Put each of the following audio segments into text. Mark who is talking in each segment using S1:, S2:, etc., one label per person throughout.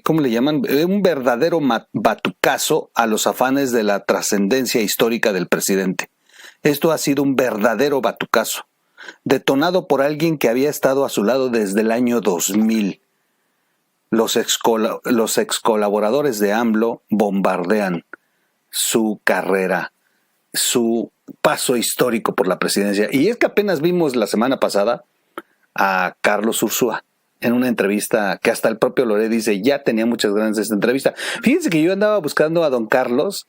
S1: ¿cómo le llaman? Un verdadero batucazo a los afanes de la trascendencia histórica del presidente. Esto ha sido un verdadero batucazo, detonado por alguien que había estado a su lado desde el año 2000. Los ex colaboradores de AMLO bombardean su carrera, su paso histórico por la presidencia. Y es que apenas vimos la semana pasada a Carlos Ursúa en una entrevista que hasta el propio Loret dice, ya tenía muchas ganas de esta entrevista. Fíjense que yo andaba buscando a don Carlos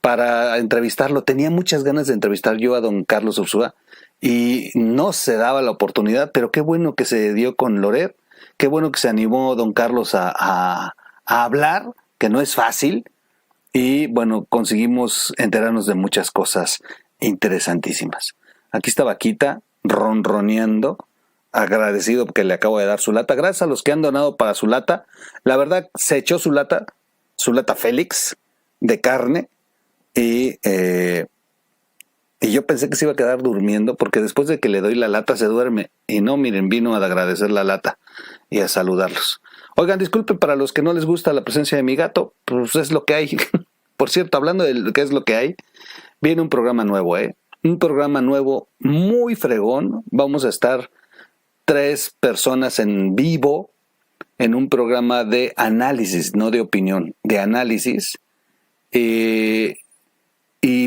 S1: para entrevistarlo, tenía muchas ganas de entrevistar yo a don Carlos Ursúa y no se daba la oportunidad, pero qué bueno que se dio con Loret, qué bueno que se animó don Carlos a hablar, que no es fácil, y bueno, conseguimos enterarnos de muchas cosas interesantísimas. Aquí está Vaquita ronroneando, agradecido porque le acabo de dar su lata. Gracias a los que han donado para su lata. La verdad, se echó su lata Félix de carne y yo pensé que se iba a quedar durmiendo porque después de que le doy la lata se duerme. Y no, miren, vino a agradecer la lata y a saludarlos. Oigan, disculpen para los que no les gusta la presencia de mi gato, pues es lo que hay. Por cierto, hablando de qué es lo que hay, viene un programa nuevo, un programa nuevo muy fregón. Vamos a estar 3 personas en vivo en un programa de análisis, no de opinión, de análisis. Y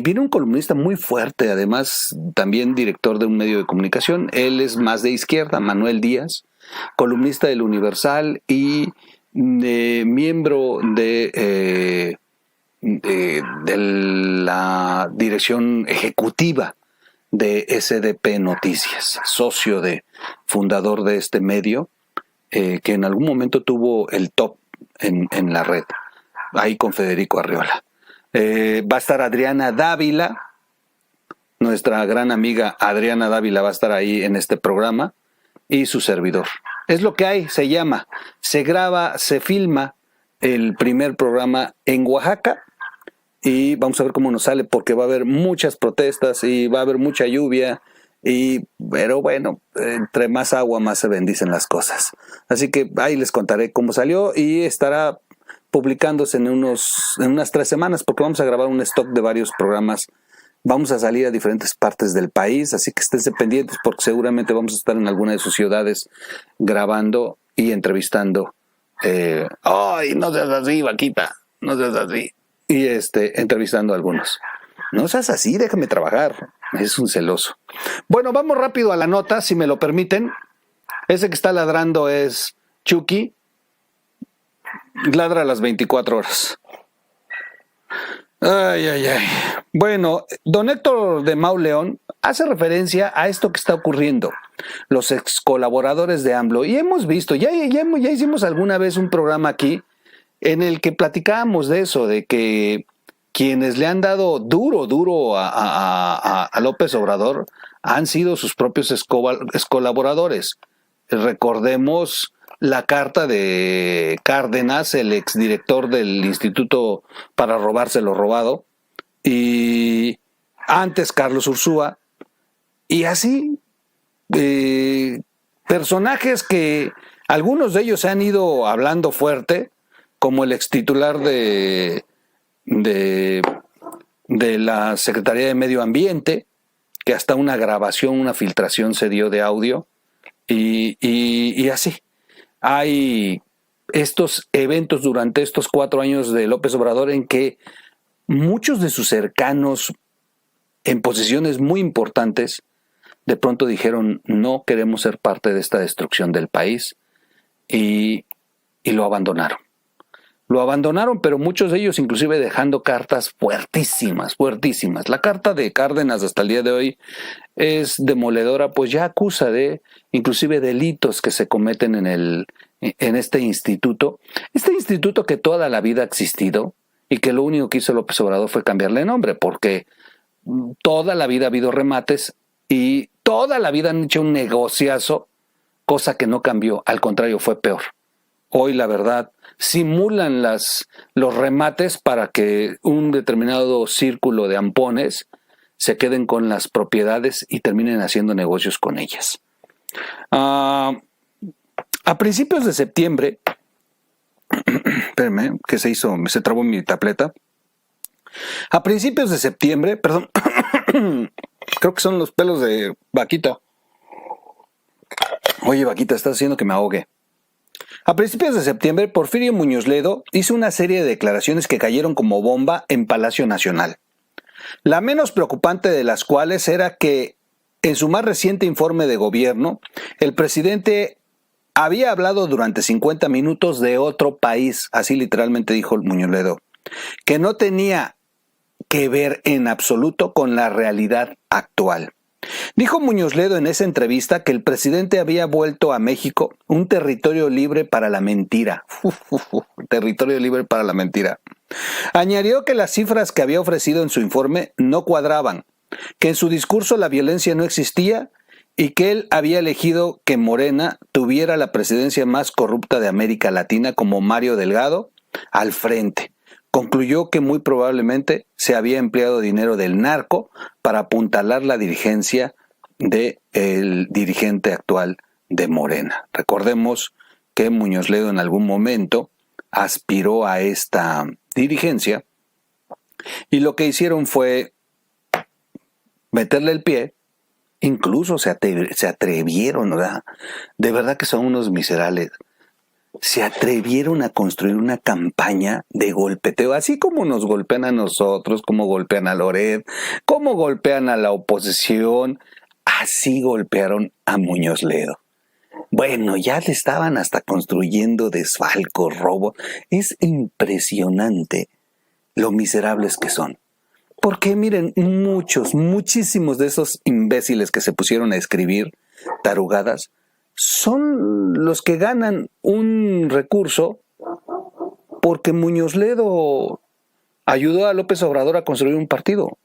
S1: viene un columnista muy fuerte, además también director de un medio de comunicación. Él es más de izquierda, Manuel Díaz, columnista del Universal y miembro de la dirección ejecutiva de SDP Noticias, socio fundador de este medio, que en algún momento tuvo el top en la red, ahí con Federico Arriola. Va a estar Adriana Dávila, nuestra gran amiga Adriana Dávila va a estar ahí en este programa, y su servidor. Es lo que hay, se llama, se graba, se filma el primer programa en Oaxaca y vamos a ver cómo nos sale porque va a haber muchas protestas y va a haber mucha lluvia, pero bueno, entre más agua más se bendicen las cosas. Así que ahí les contaré cómo salió y estará publicándose en unas 3 semanas porque vamos a grabar un stock de varios programas. Vamos a salir a diferentes partes del país, así que esténse pendientes porque seguramente vamos a estar en alguna de sus ciudades grabando y entrevistando. ¡Ay, no seas así, Vaquita! No seas así. Y entrevistando a algunos. No seas así, déjame trabajar. Es un celoso. Bueno, vamos rápido a la nota, si me lo permiten. Ese que está ladrando es Chucky. Ladra a las 24 horas. Ay, ay, ay. Bueno, don Héctor de Mauleón hace referencia a esto que está ocurriendo. Los ex colaboradores de AMLO. Y hemos visto, ya hicimos alguna vez un programa aquí en el que platicábamos de eso, de que quienes le han dado duro a López Obrador han sido sus propios ex colaboradores. Recordemos la carta de Cárdenas, el exdirector del Instituto para robarse lo robado, y antes Carlos Ursúa, y así personajes que algunos de ellos se han ido hablando fuerte, como el extitular de la Secretaría de Medio Ambiente, que hasta una grabación, una filtración se dio de audio, y así. Hay estos eventos durante estos 4 años de López Obrador en que muchos de sus cercanos en posiciones muy importantes de pronto dijeron no queremos ser parte de esta destrucción del país y lo abandonaron. Lo abandonaron, pero muchos de ellos inclusive dejando cartas fuertísimas, fuertísimas. La carta de Cárdenas hasta el día de hoy es demoledora, pues ya acusa de inclusive delitos que se cometen en este instituto. Este instituto que toda la vida ha existido y que lo único que hizo López Obrador fue cambiarle nombre, porque toda la vida ha habido remates y toda la vida han hecho un negociazo, cosa que no cambió, al contrario, fue peor. Hoy, la verdad, simulan los remates para que un determinado círculo de ampones se queden con las propiedades y terminen haciendo negocios con ellas. A principios de septiembre, Espérenme, ¿qué se hizo? Se trabó mi tableta. A principios de septiembre, perdón, creo que son los pelos de Vaquita. Oye, Vaquita, estás haciendo que me ahogue. A principios de septiembre, Porfirio Muñoz Ledo hizo una serie de declaraciones que cayeron como bomba en Palacio Nacional. La menos preocupante de las cuales era que, en su más reciente informe de gobierno, el presidente había hablado durante 50 minutos de otro país, así literalmente dijo Muñoz Ledo, que no tenía que ver en absoluto con la realidad actual. Dijo Muñoz Ledo en esa entrevista que el presidente había vuelto a México un territorio libre para la mentira. Territorio libre para la mentira. Añadió que las cifras que había ofrecido en su informe no cuadraban, que en su discurso la violencia no existía y que él había elegido que Morena tuviera la presidencia más corrupta de América Latina como Mario Delgado al frente. Concluyó que muy probablemente se había empleado dinero del narco para apuntalar la dirigencia del dirigente actual de Morena. Recordemos que Muñoz Ledo en algún momento aspiró a esta dirigencia y lo que hicieron fue meterle el pie. Incluso se atrevieron, ¿verdad? De verdad que son unos miserables. Se atrevieron a construir una campaña de golpeteo, así como nos golpean a nosotros, como golpean a Loret, como golpean a la oposición, así golpearon a Muñoz Ledo. Bueno, ya le estaban hasta construyendo desfalcos, robos. Es impresionante lo miserables que son. Porque miren, muchísimos de esos imbéciles que se pusieron a escribir tarugadas son los que ganan un recurso porque Muñoz Ledo ayudó a López Obrador a construir un partido.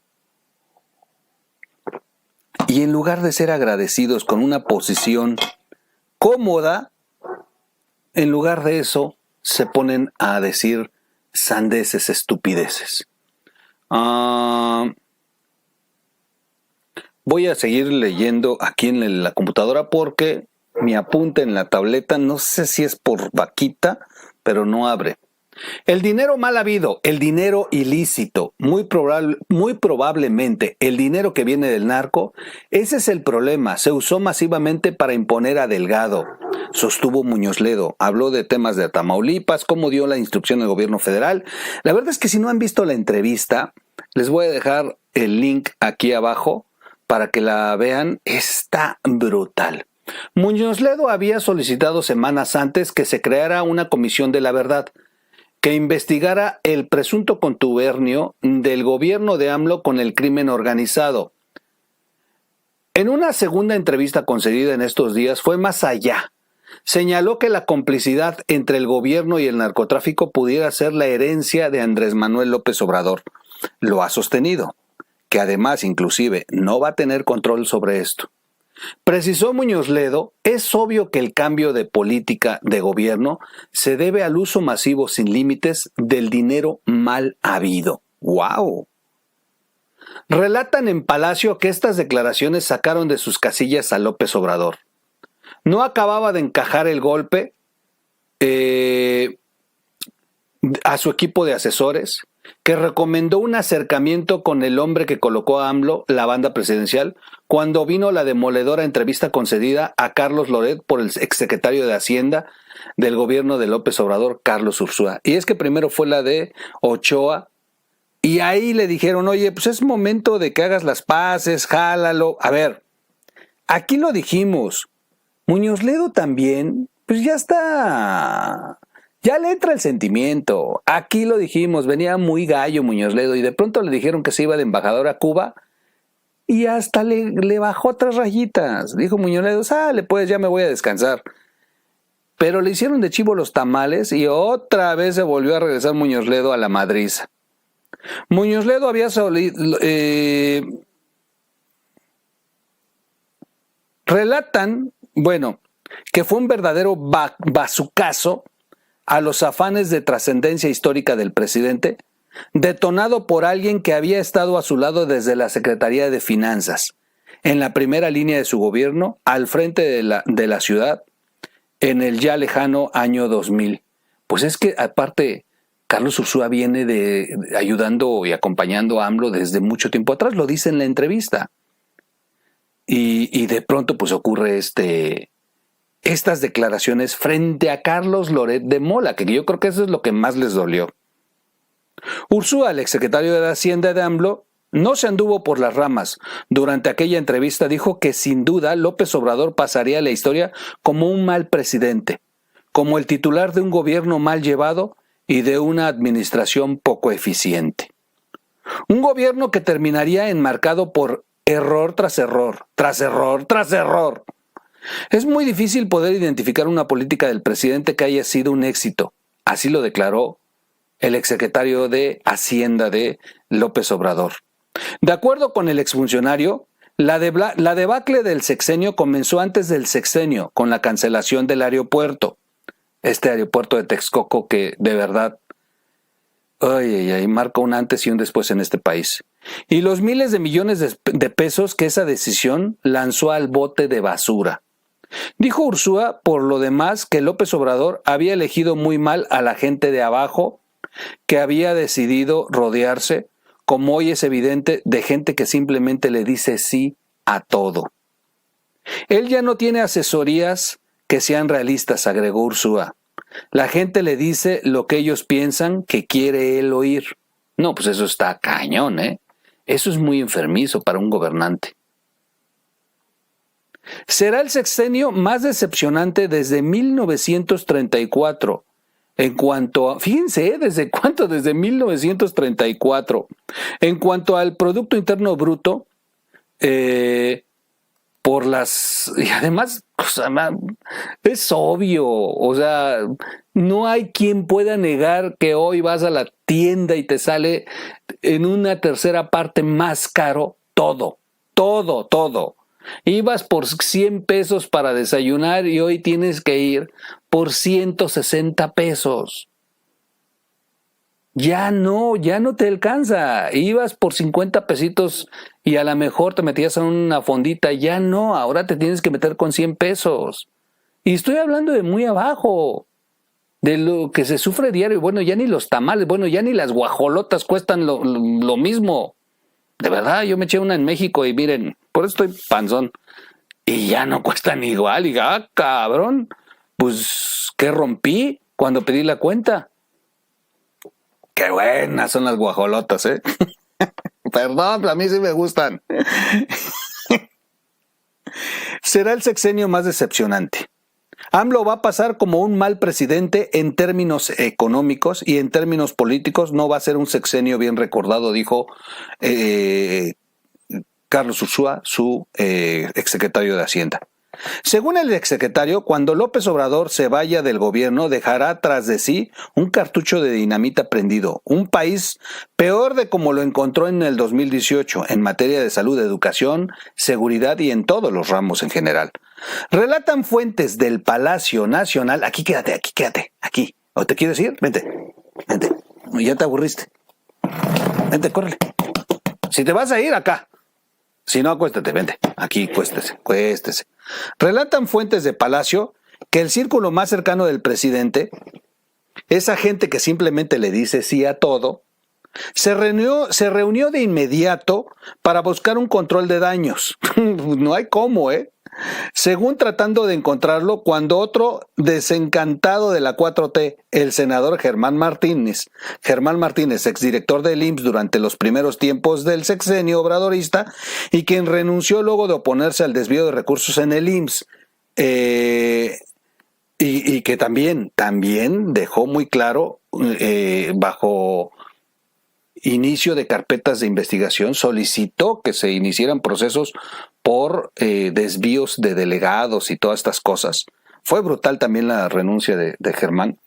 S1: Y en lugar de ser agradecidos con una posición cómoda, en lugar de eso se ponen a decir sandeces, estupideces. Voy a seguir leyendo aquí en la computadora porque mi apunte en la tableta, no sé si es por Vaquita, pero no abre. El dinero mal habido, el dinero ilícito, muy probablemente el dinero que viene del narco, ese es el problema. Se usó masivamente para imponer a Delgado, sostuvo Muñoz Ledo. Habló de temas de Tamaulipas, cómo dio la instrucción del gobierno federal. La verdad es que si no han visto la entrevista, les voy a dejar el link aquí abajo para que la vean. Está brutal. Muñoz Ledo había solicitado semanas antes que se creara una comisión de la verdad que investigara el presunto contubernio del gobierno de AMLO con el crimen organizado. En una segunda entrevista concedida en estos días fue más allá. Señaló que la complicidad entre el gobierno y el narcotráfico pudiera ser la herencia de Andrés Manuel López Obrador. Lo ha sostenido, que además inclusive no va a tener control sobre esto. Precisó Muñoz Ledo, es obvio que el cambio de política de gobierno se debe al uso masivo sin límites del dinero mal habido. ¡Wow! Relatan en Palacio que estas declaraciones sacaron de sus casillas a López Obrador. No acababa de encajar el golpe a su equipo de asesores, que recomendó un acercamiento con el hombre que colocó a AMLO, la banda presidencial, cuando vino la demoledora entrevista concedida a Carlos Loret por el exsecretario de Hacienda del gobierno de López Obrador, Carlos Ursúa. Y es que primero fue la de Ochoa, y ahí le dijeron, oye, pues es momento de que hagas las paces, jálalo. A ver, aquí lo dijimos, Muñoz Ledo también, pues ya está... Ya le entra el sentimiento. Aquí lo dijimos, venía muy gallo Muñoz Ledo y de pronto le dijeron que se iba de embajador a Cuba y hasta le bajó otras rayitas. Dijo Muñoz Ledo, sale pues, ya me voy a descansar. Pero le hicieron de chivo los tamales y otra vez se volvió a regresar Muñoz Ledo a la madriza. Muñoz Ledo había relatan, bueno, que fue un verdadero bazucazo a los afanes de trascendencia histórica del presidente, detonado por alguien que había estado a su lado desde la Secretaría de Finanzas, en la primera línea de su gobierno, al frente de la ciudad, en el ya lejano año 2000. Pues es que aparte Carlos Ursúa viene ayudando y acompañando a AMLO desde mucho tiempo atrás, lo dice en la entrevista. Y de pronto pues ocurre estas declaraciones frente a Carlos Loret de Mola, que yo creo que eso es lo que más les dolió. Ursúa, el exsecretario de Hacienda de AMLO, no se anduvo por las ramas. Durante aquella entrevista dijo que sin duda López Obrador pasaría a la historia como un mal presidente, como el titular de un gobierno mal llevado y de una administración poco eficiente. Un gobierno que terminaría enmarcado por error tras error, tras error, tras error. Es muy difícil poder identificar una política del presidente que haya sido un éxito. Así lo declaró el exsecretario de Hacienda de López Obrador. De acuerdo con el exfuncionario, la debacle del sexenio comenzó antes del sexenio, con la cancelación del aeropuerto. Este aeropuerto de Texcoco que de verdad marca un antes y un después en este país. Y los miles de millones de pesos que esa decisión lanzó al bote de basura. Dijo Ursúa, por lo demás, que López Obrador había elegido muy mal a la gente de abajo, que había decidido rodearse, como hoy es evidente, de gente que simplemente le dice sí a todo. Él ya no tiene asesorías que sean realistas, agregó Ursúa. La gente le dice lo que ellos piensan que quiere él oír. No, pues eso está cañón, ¿eh? Eso es muy enfermizo para un gobernante. Será el sexenio más decepcionante desde 1934. En cuanto a, fíjense, ¿desde cuánto? Desde 1934. En cuanto al Producto Interno Bruto, y además, es obvio, o sea, no hay quien pueda negar que hoy vas a la tienda y te sale en una tercera parte más caro todo. Ibas por 100 pesos para desayunar y hoy tienes que ir por 160 pesos. Ya no te alcanza. Ibas por 50 pesitos y a lo mejor te metías en una fondita. Ya no, ahora te tienes que meter con 100 pesos. Y estoy hablando de muy abajo, de lo que se sufre diario. Bueno, ya ni los tamales, ya ni las guajolotas cuestan lo mismo. De verdad, yo me eché una en México y miren, por eso estoy panzón. Y ya no cuestan igual. Y cabrón, pues, ¿qué rompí cuando pedí la cuenta? Qué buenas son las guajolotas, ¿eh? Perdón, a mí sí me gustan. Será el sexenio más decepcionante. AMLO va a pasar como un mal presidente en términos económicos y en términos políticos no va a ser un sexenio bien recordado, dijo Carlos Ursúa, su exsecretario de Hacienda. Según el exsecretario, cuando López Obrador se vaya del gobierno, dejará tras de sí un cartucho de dinamita prendido, un país peor de como lo encontró en el 2018 en materia de salud, educación, seguridad y en todos los ramos en general. Relatan fuentes del Palacio Nacional. Aquí quédate, aquí. ¿O te quieres ir? Vente. Ya te aburriste. Vente, córrele. Si te vas a ir, acá. Si no, acuéstate, vente. Aquí, cuéstese. Relatan fuentes de Palacio que el círculo más cercano del presidente, esa gente que simplemente le dice sí a todo, se reunió de inmediato para buscar un control de daños. No hay cómo, según tratando de encontrarlo, cuando otro desencantado de la 4T, el senador Germán Martínez, exdirector del IMSS durante los primeros tiempos del sexenio obradorista y quien renunció luego de oponerse al desvío de recursos en el IMSS, y que también dejó muy claro, bajo inicio de carpetas de investigación, solicitó que se iniciaran procesos por desvíos de delegados y todas estas cosas. Fue brutal también la renuncia de Germán.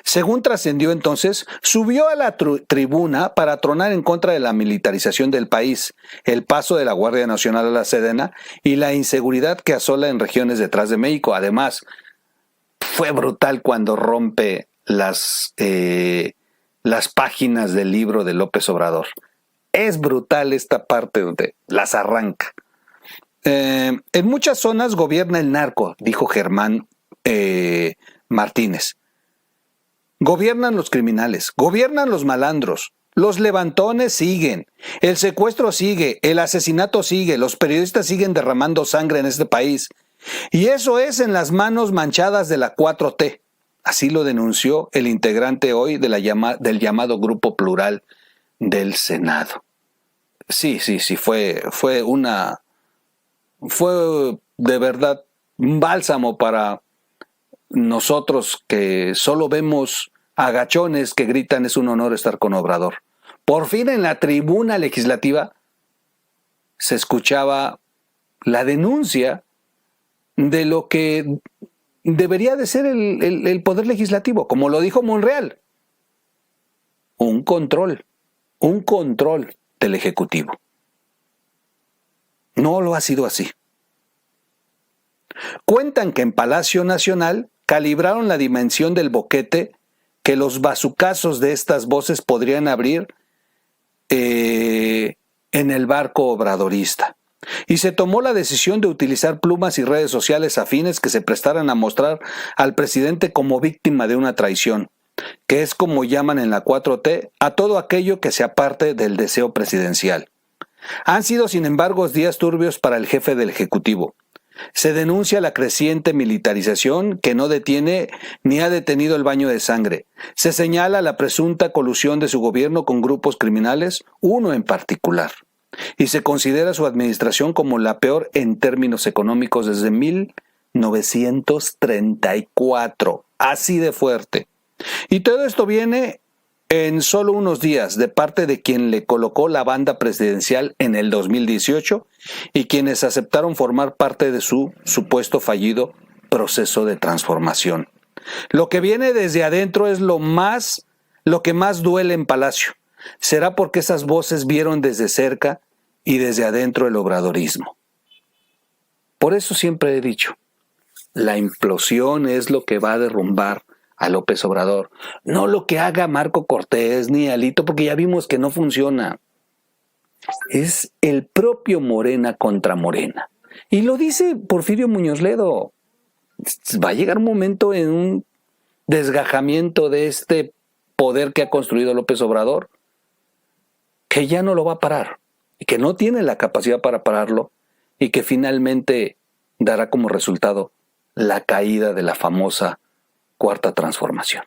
S1: Según trascendió entonces, subió a la tribuna para tronar en contra de la militarización del país, el paso de la Guardia Nacional a la Sedena y la inseguridad que asola en regiones detrás de México. Además, fue brutal cuando rompe las páginas del libro de López Obrador. Es brutal esta parte donde las arranca. En muchas zonas gobierna el narco, dijo Germán Martínez. Gobiernan los criminales, gobiernan los malandros, los levantones siguen, el secuestro sigue, el asesinato sigue, los periodistas siguen derramando sangre en este país. Y eso es en las manos manchadas de la 4T. Así lo denunció el integrante hoy de del llamado Grupo Plural del Senado. Sí, fue de verdad un bálsamo para nosotros que solo vemos agachones que gritan es un honor estar con Obrador. Por fin en la tribuna legislativa se escuchaba la denuncia de lo que debería de ser el poder legislativo, como lo dijo Monreal. Un control del Ejecutivo. No lo ha sido así. Cuentan que en Palacio Nacional calibraron la dimensión del boquete que los bazucazos de estas voces podrían abrir en el barco obradorista. Y se tomó la decisión de utilizar plumas y redes sociales afines que se prestaran a mostrar al presidente como víctima de una traición, que es como llaman en la 4T a todo aquello que se aparte del deseo presidencial. Han sido, sin embargo, días turbios para el jefe del Ejecutivo. Se denuncia la creciente militarización que no detiene ni ha detenido el baño de sangre. Se señala la presunta colusión de su gobierno con grupos criminales, uno en particular. Y se considera su administración como la peor en términos económicos desde 1934. Así de fuerte. Y todo esto viene en solo unos días de parte de quien le colocó la banda presidencial en el 2018 y quienes aceptaron formar parte de su supuesto fallido proceso de transformación. Lo que viene desde adentro es lo que más duele en Palacio. Será porque esas voces vieron desde cerca y desde adentro el obradorismo. Por eso siempre he dicho, la implosión es lo que va a derrumbar a López Obrador, no lo que haga Marco Cortés ni Alito, porque ya vimos que no funciona. Es el propio Morena contra Morena. Y lo dice Porfirio Muñoz Ledo. Va a llegar un momento en un desgajamiento de este poder que ha construido López Obrador, que ya no lo va a parar, y que no tiene la capacidad para pararlo, y que finalmente dará como resultado la caída de la famosa Cuarta Transformación.